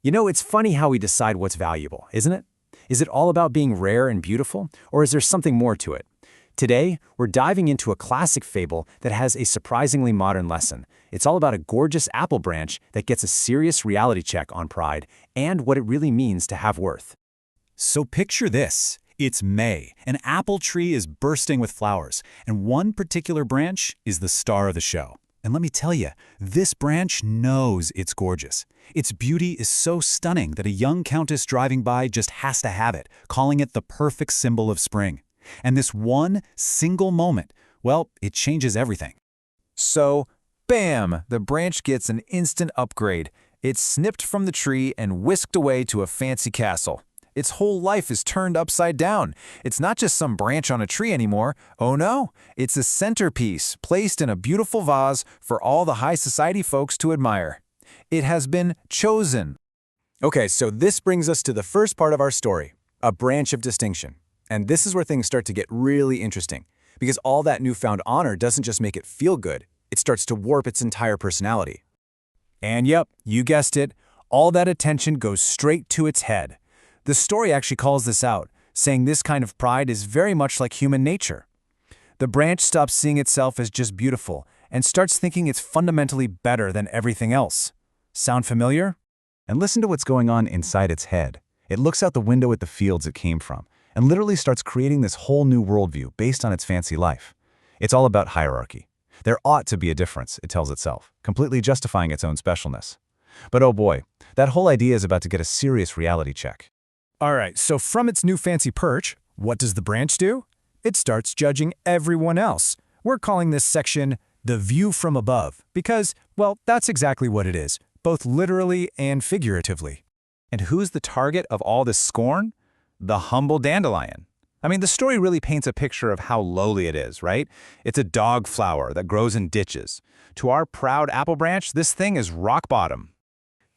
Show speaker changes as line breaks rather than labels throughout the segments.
You know, it's funny how we decide what's valuable, isn't it? Is it all about being rare and beautiful, or is there something more to it? Today, we're diving into a classic fable that has a surprisingly modern lesson. It's all about a gorgeous apple branch that gets a serious reality check on pride and what it really means to have worth.
So picture this. It's May. An apple tree is bursting with flowers, and one particular branch is the star of the show. And let me tell you, this branch knows it's gorgeous. Its beauty is so stunning that a young countess driving by just has to have it, calling it the perfect symbol of spring. And this one single moment, well, it changes everything.
So, bam! The branch gets an instant upgrade. It's snipped from the tree and whisked away to a fancy castle. Its whole life is turned upside down. It's not just some branch on a tree anymore. Oh no, it's a centerpiece placed in a beautiful vase for all the high society folks to admire. It has been chosen.
Okay, so this brings us to the first part of our story, a branch of distinction. And this is where things start to get really interesting, because all that newfound honor doesn't just make it feel good, it starts to warp its entire personality. And yep, you guessed it, all that attention goes straight to its head. The story actually calls this out, saying this kind of pride is very much like human nature. The branch stops seeing itself as just beautiful and starts thinking it's fundamentally better than everything else. Sound familiar?
And listen to what's going on inside its head. It looks out the window at the fields it came from and literally starts creating this whole new worldview based on its fancy life. It's all about hierarchy. There ought to be a difference, it tells itself, completely justifying its own specialness. But oh boy, that whole idea is about to get a serious reality check.
All right, so from its new fancy perch, what does the branch do? It starts judging everyone else. We're calling this section the view from above because, well, that's exactly what it is, both literally and figuratively.
And who's the target of all this scorn? The humble dandelion. I mean, the story really paints a picture of how lowly it is, right? It's a dog flower that grows in ditches. To our proud apple branch, this thing is rock bottom.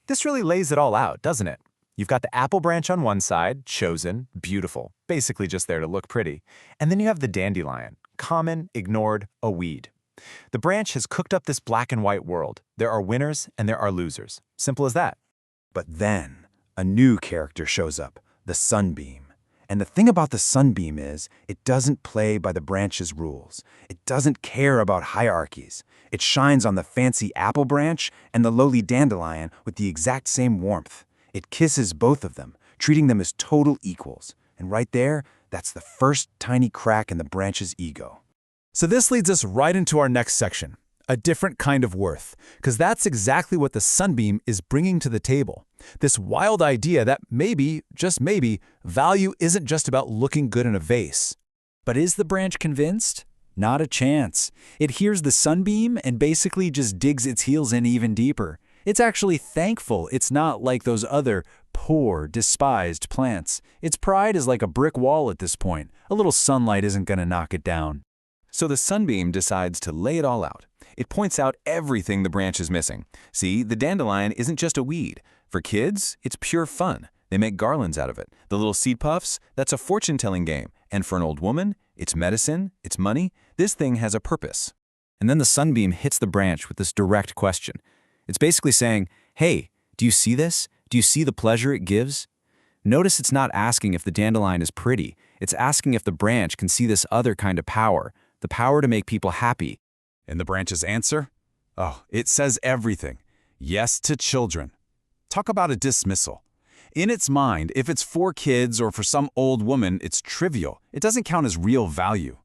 This really lays it all out, doesn't it? You've got the apple branch on one side, chosen, beautiful, basically just there to look pretty. And then you have the dandelion, common, ignored, a weed. The branch has cooked up this black and white world. There are winners and there are losers. Simple as that.
But then, a new character shows up, the sunbeam. And the thing about the sunbeam is, it doesn't play by the branch's rules. It doesn't care about hierarchies. It shines on the fancy apple branch and the lowly dandelion with the exact same warmth. It kisses both of them, treating them as total equals. And right there, that's the first tiny crack in the branch's ego.
So this leads us right into our next section, a different kind of worth, because that's exactly what the sunbeam is bringing to the table. This wild idea that maybe, just maybe, value isn't just about looking good in a vase.
But is the branch convinced? Not a chance. It hears the sunbeam and basically just digs its heels in even deeper. It's actually thankful it's not like those other poor, despised plants. Its pride is like a brick wall at this point. A little sunlight isn't going to knock it down.
So the sunbeam decides to lay it all out. It points out everything the branch is missing. See, the dandelion isn't just a weed. For kids, it's pure fun. They make garlands out of it. The little seed puffs, that's a fortune-telling game. And for an old woman, it's medicine, it's money. This thing has a purpose. And then the sunbeam hits the branch with this direct question. It's basically saying, hey, do you see this? Do you see the pleasure it gives? Notice it's not asking if the dandelion is pretty. It's asking if the branch can see this other kind of power, the power to make people happy.
And the branch's answer? Oh, it says everything. Yes to children. Talk about a dismissal. In its mind, if it's for kids or for some old woman, it's trivial. It doesn't count as real value.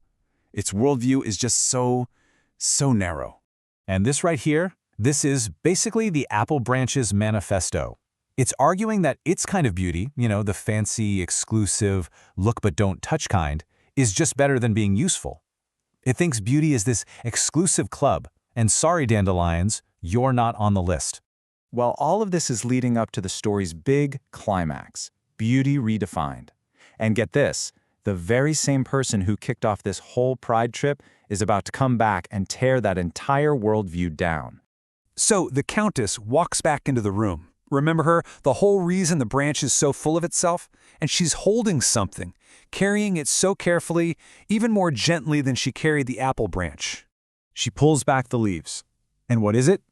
Its worldview is just so narrow.
And this right here, this is basically the apple branch's manifesto. It's arguing that its kind of beauty, the fancy, exclusive, look but don't touch kind, is just better than being useful. It thinks beauty is this exclusive club, and sorry, dandelions, you're not on the list.
While all of this is leading up to the story's big climax, beauty redefined. And get this, the very same person who kicked off this whole pride trip is about to come back and tear that entire worldview down.
So the countess walks back into the room. Remember her? The whole reason the branch is so full of itself? And she's holding something, carrying it so carefully, even more gently than she carried the apple branch. She pulls back the leaves. And what is it?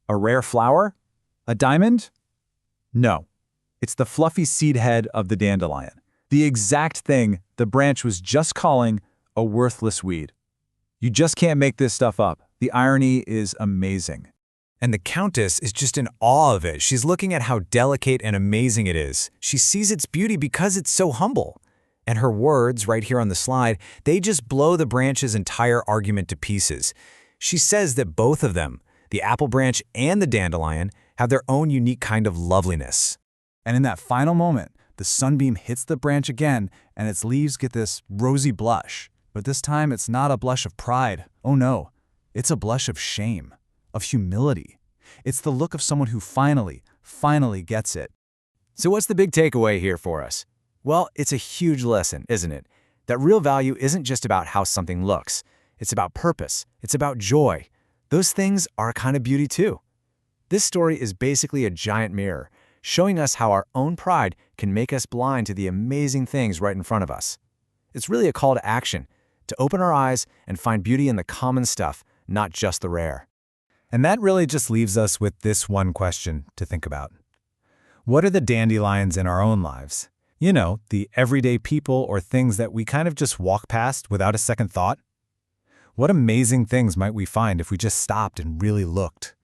A rare flower? A diamond? No,
It's the fluffy seed head of the dandelion. The exact thing the branch was just calling a worthless weed. You just can't make this stuff up. The irony is amazing.
And the countess is just in awe of it. She's looking at how delicate and amazing it is. She sees its beauty because it's so humble. And her words, right here on the slide, they just blow the branch's entire argument to pieces. She says that both of them, the apple branch and the dandelion, have their own unique kind of loveliness.
And in that final moment, the sunbeam hits the branch again, and its leaves get this rosy blush. But this time, it's not a blush of pride. Oh no, it's a blush of shame, of humility. It's the look of someone who finally gets it.
So what's the big takeaway here for us? Well, it's a huge lesson, isn't it? That real value isn't just about how something looks. It's about purpose. It's about joy. Those things are a kind of beauty too. This story is basically a giant mirror, showing us how our own pride can make us blind to the amazing things right in front of us. It's really a call to action, to open our eyes and find beauty in the common stuff, not just the rare.
And that really just leaves us with this one question to think about. What are the dandelions in our own lives? You know, the everyday people or things that we kind of just walk past without a second thought? What amazing things might we find if we just stopped and really looked?